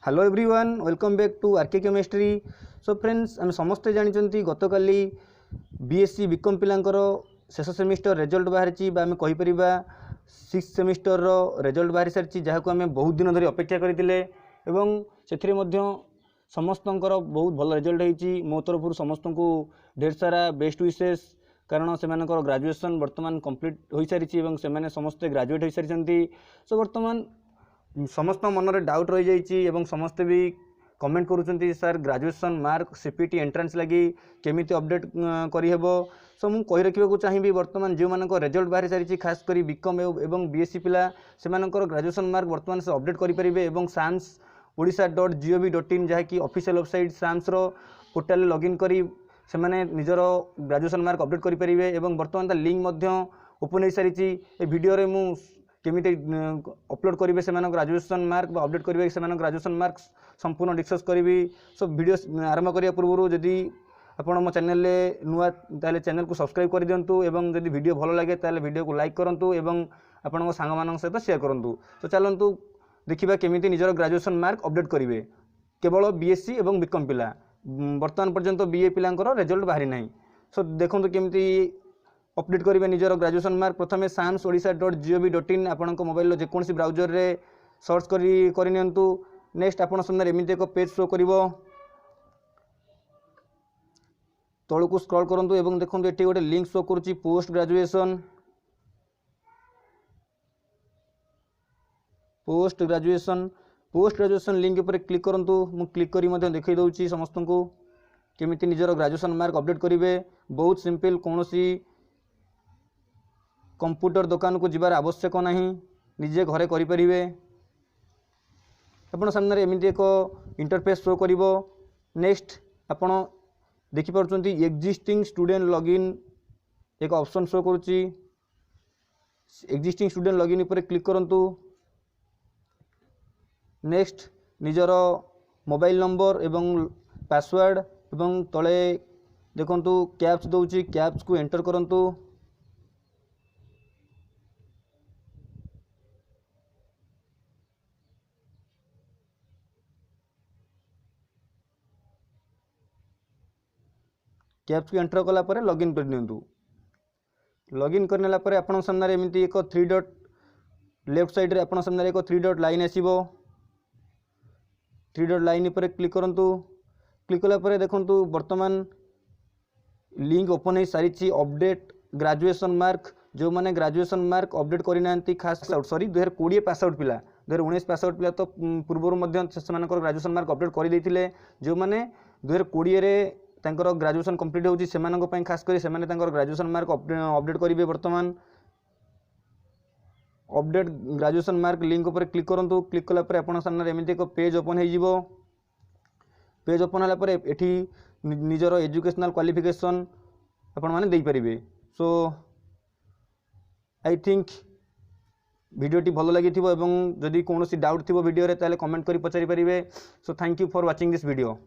Hello everyone welcome back to RK chemistry. So friends आम समस्ते जानते गतकाली बीएससी बीकॉम पिलांकर शेष सेमिस्टर रिजल्ट बाहरी आम कहीपर 6th सेमिस्टर रिजल्ट बाहरी सारी जहाँ को आम बहुत दिन धरी अपेक्षा करते समस्तंकर बहुत भल रिजल्ट होती मो तरफ समस्त को ढेर सारा बेस्ट विशेष कारण से ग्रेजुएशन वर्तमान कंप्लीट हो सारी से समस्ते ग्रेजुएट हो सारी। सो वर्तमान समस्त मन में डाउट रही जाइए समस्ते भी कमेंट करुँच sir graduation mark CPT entrance लगी केमिति अपडेट करहब। सो मुझे कही रखा चाहिए वर्तमान जो मान रिजल्ट बाहरी सारी खासकर बीकॉम एवं बीएससी पिला से ग्रेजुएशन मार्क वर्तमान से अपडेट करेंगे और SAMSODISA.gov.in जहाँकि official website SAMS portal login करी से निजर ग्रेजुएशन मार्क अपडेट करेंगे और वर्तमान लिंक ओपन हो सारी वीडियो रे मु केमिति अपलोड करेंगे से ग्रेजुएशन मार्क अपडेट करेंगे से ग्रेजुएशन मार्क संपूर्ण डिस्कस करी। सो वीडियो आरंभ करने पूर्व जदि आपण मो चैनल नुआ ताले चैनल को सब्सक्राइब कर दिंतु एवं जदि वीडियो भल लगे ताले वीडियो को लाइक करूँ एवं आपण सांग मान सहित शेयर करूँ। तो चलतु देखा केमिति निजर ग्रेजुएशन मार्क अपडेट करेंगे केवल बीएससी और बीकॉम पिला वर्तमान पर्यंत बीए पिलांकर रिजल्ट बाहरी ना। सो देखो केमिति अपडेट करेंगे निजर ग्रेजुएशन मार्क प्रथम SAMSODISA.gov.in आपण मोबाइल जेकोसी ब्राउजर रे सर्च करनियंतु। नेक्स्ट आपण सामने एमती एक पेज शो कर तल को स्क्रॉल करंतु एवं देखो ये गोटे लिंक शो करुच्ची पोस्ट ग्रेजुएशन लिंक पर क्लिक करंतु। मु क्लिक करी मध्य देखै दउची समस्त को केमिति निजर ग्रेजुएशन मार्क अपडेट करेंगे। बहुत सिंपल कौन सी कंप्यूटर दुकान को जीवार आवश्यक नहीं निजे घरे करें। आपण सामने एमती एक इंटरफेस शो कर नेक्स्ट आपण देखिपुंट एक्जिस्टिंग स्टूडेंट लॉगिन एक ऑप्शन शो करुच्ची एक्जिस्टिंग स्टूडेंट लॉगिन पर क्लिक करंतु। नेक्स्ट निजर मोबाइल नंबर एवं पासवर्ड एवं तले देखंतु कैप्स दउची कैप्स को एंटर करंतु। कैप्स को एंटर कला परे लॉगिन कर दिंतु। लॉगिन करनेला परे आपण सामने एमती एक 3 डॉट लेफ्ट साइड रे आपण सामने एक 3 डॉट लाइन आसीबो 3 डॉट लाइन पर क्लिक करंतु। क्लिक कला परे देखंतु वर्तमान लिंक ओपन हो सारी अपडेट ग्रेजुएशन मार्क जो माने ग्रेजुएशन मार्क अपडेट करना खास सॉरी 2020 पास आउट पिला 2019 पास आउट पिला तो पूर्व ग्रेजुएशन मार्क अपडेट कर देथिले जो माने 2020 रे तांकर ग्रेजुएशन कंप्लीट होची सेमानक पई खास करी सेमाने तांकर ग्रेजुएशन मार्क अपडेट करेंगे। वर्तमान अपडेट ग्रेजुएशन मार्क लिंक पर क्लिक करंतु। क्लिक कला पर आपण सामने एमती एक पेज ओपन हो जिवो। पेज ओपन होला पर एठी निजर एजुकेशनल क्वालिफिकेशन आपण माने देई परिबे। सो आई थिंक वीडियोटी भल लगी एवं जदि कौन डाउट थी वीडियो रे ताले कमेंट करी पचारि परिबे। So thank you for watching this video.